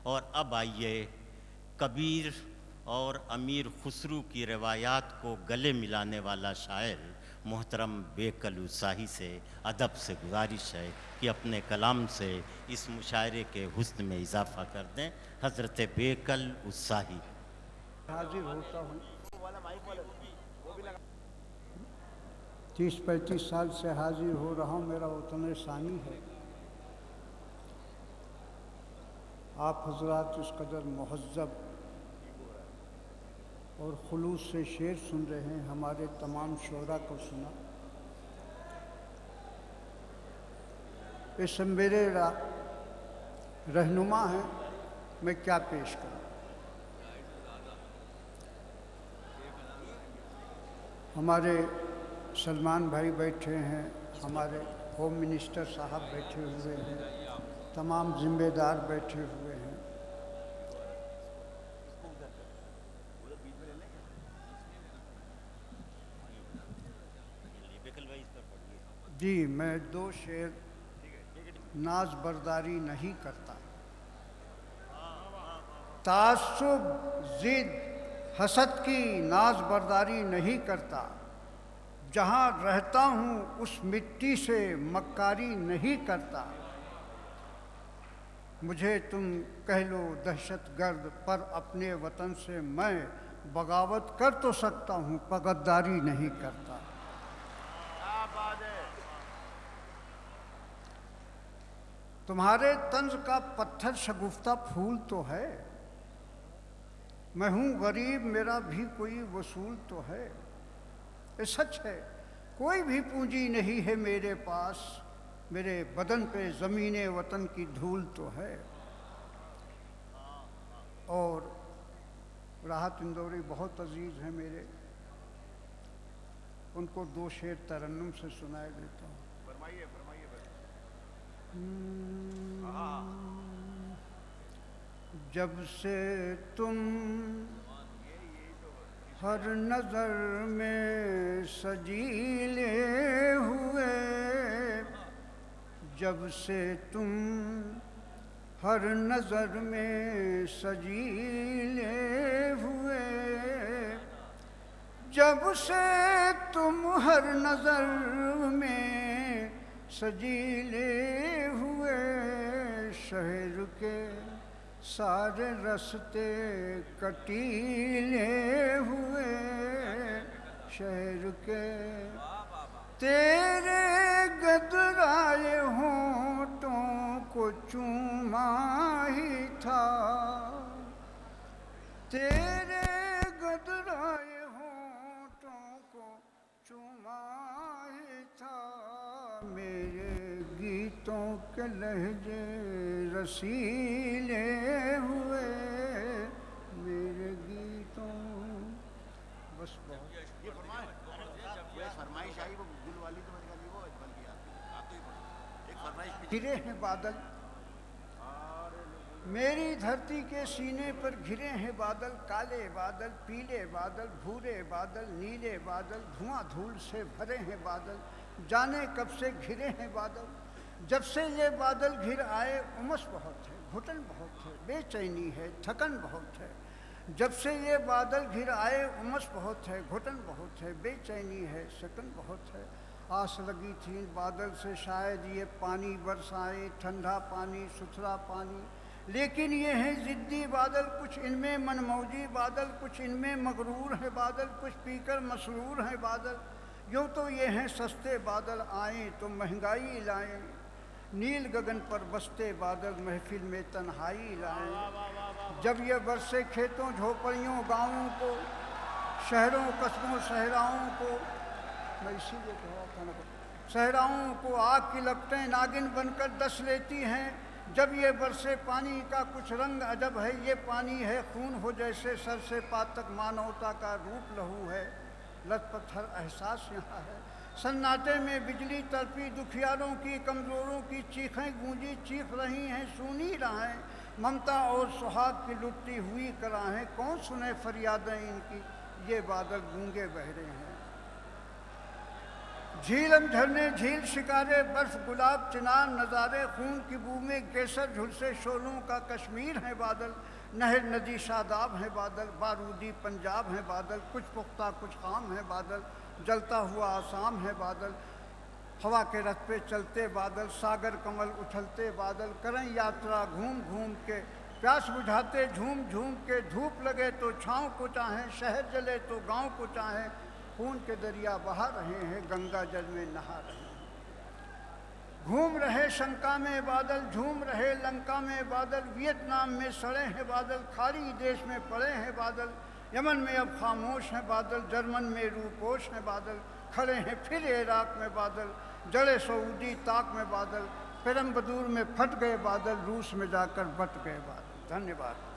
اور اب آئیے کبیر اور امیر خسرو کی روایات کو گلے ملانے والا شاعر محترم بیکل اصاحی سے ادب سے گزارش ہے کہ اپنے کلام سے اس مشاعرے کے حسن میں اضافہ کر دیں۔ حضرت بیکل اصاحی۔ حاضر ہوتا ہوں۔ 30-35 سال سے حاضر ہو رہا ہوں، میرا وطن ثانی ہے۔ آپ حضرات اس قدر مہذب اور خلوص سے شعر سن رہے ہیں، ہمارے تمام شعراء کو سنا۔ اس میرے رہنما ہیں، میں کیا پیش کروں۔ ہمارے سلمان بھائی بیٹھے ہیں، ہمارے ہوم منسٹر صاحب بیٹھے ہوئے ہیں، تمام ذمہ دار بیٹھے ہوئے ہیں۔ جی میں 2 شعر ناز برداری نہیں کرتا۔ تعصب، ضد، حسد کی ناز برداری نہیں کرتا۔ جہاں رہتا ہوں اس مٹی سے مکاری نہیں کرتا۔ مجھے تم کہہ لو دہشت گرد، پر اپنے وطن سے میں بغاوت کر تو سکتا ہوں، پر غداری نہیں کرتا۔ تمہارے طنز کا پتھر شگفتہ پھول تو ہے، میں ہوں غریب، میرا بھی کوئی وصول تو ہے۔ یہ سچ ہے، کوئی بھی پونجی نہیں ہے میرے پاس، میرے بدن پہ زمین وطن کی دھول تو ہے۔ اور راحت اندوری بہت عزیز ہیں میرے، ان کو 2 شعر ترنم سے سنائے دیتا ہوں۔ فرمائیے فرمائیے۔ جب سے تم ہر نظر میں سجیلے ہوئے، جب سے تم ہر نظر میں سجیلے ہوئے، جب سے تم ہر نظر میں سجیلے ہوئے، شہر کے سارے رستے کٹیلے ہوئے، شہر کے تیرے گدرائے ہونٹوں کو چوما ہی تھا، تیرے گدرائے ہونٹوں کو چوما ہی تھا، میرے گیتوں کے لہجے رسیلے ہوئے، میرے گیتوں بس بہت فرمائش آئی، وہ گل والی تو بنی وہ ایک فرمائش گرے ہیں بادل، میری دھرتی کے سینے پر گھرے ہیں بادل، کالے بادل، پیلے بادل، بھورے بادل، نیلے بادل، دھواں دھول سے بھرے ہیں بادل، جانے کب سے گھرے ہیں بادل۔ جب سے یہ بادل گھر آئے امس بہت ہے، گھٹن بہت ہے، بے چینی ہے، تھکن بہت ہے۔ جب سے یہ بادل گھر آئے امس بہت ہے، گھٹن بہت ہے، بے چینی ہے، سکن بہت ہے۔ آس لگی تھی بادل سے شاید یہ پانی برسائے، ٹھنڈا پانی، ستھرا پانی، لیکن یہ ہیں ضدی بادل، کچھ ان میں منموجی بادل، کچھ ان میں مغرور ہیں بادل، کچھ پی کر مسرور ہیں بادل۔ یوں تو یہ ہیں سستے بادل، آئیں تو مہنگائی لائیں، نیل گگن پر بستے بادل محفل میں تنہائی لائیں۔ جب یہ برسے کھیتوں جھوپڑیوں گاؤں کو، شہروں قصبوں صحراؤں کو، میں اسی لیے کہہ رہا تھا نا، صحراؤں کو آگ کی لپٹیں ناگن بن کر ڈس لیتی ہیں۔ جب یہ برسے پانی کا کچھ رنگ عجب ہے، یہ پانی ہے خون ہو جیسے سر سے پا تک مانوتا کا روپ لہو ہے، لت پت ہر احساس یہاں ہے۔ سناٹے میں بجلی تڑپی، دکھیاروں کی کمزوروں کی چیخیں گونجی، چیخ رہی ہیں سونی راہیں، ممتا اور سہاگ کی لٹتی ہوئی کراہیں، کون سنے فریادیں ان کی، یہ بادل گونگے بہرے ہیں۔ جھیلم جھرنے جھیل شکارے برف گلاب چنار نظارے خون کی بو میں کیسر جھلسے شولوں کا کشمیر ہے بادل نہر ندی شاداب ہے بادل بارودی پنجاب ہے بادل کچھ پختہ کچھ خام ہے بادل جلتا ہوا آسام ہے بادل ہوا کے رتھ پہ چلتے بادل ساگر کمل اچھلتے بادل کریں یاترا گھوم گھوم کے پیاس بجھاتے جھوم جھوم کے دھوپ لگے تو چھاؤں کو چاہیں شہر جلے تو گاؤں کو چاہیں خون کے دریا بہا رہے ہیں گنگا جل میں نہا رہے ہیں گھوم رہے شنکا میں بادل جھوم رہے لنکا میں بادل ویتنام میں سڑے ہیں بادل کھاری دیش میں پڑے ہیں بادل یمن میں اب خاموش ہیں بادل جرمن میں روپوش ہیں بادل کھڑے ہیں پھر عراق میں بادل جڑے سعودی طاق میں بادل پیرم بدور میں پھٹ گئے بادل روس میں جا کر بٹ گئے بادل دھنیہ واد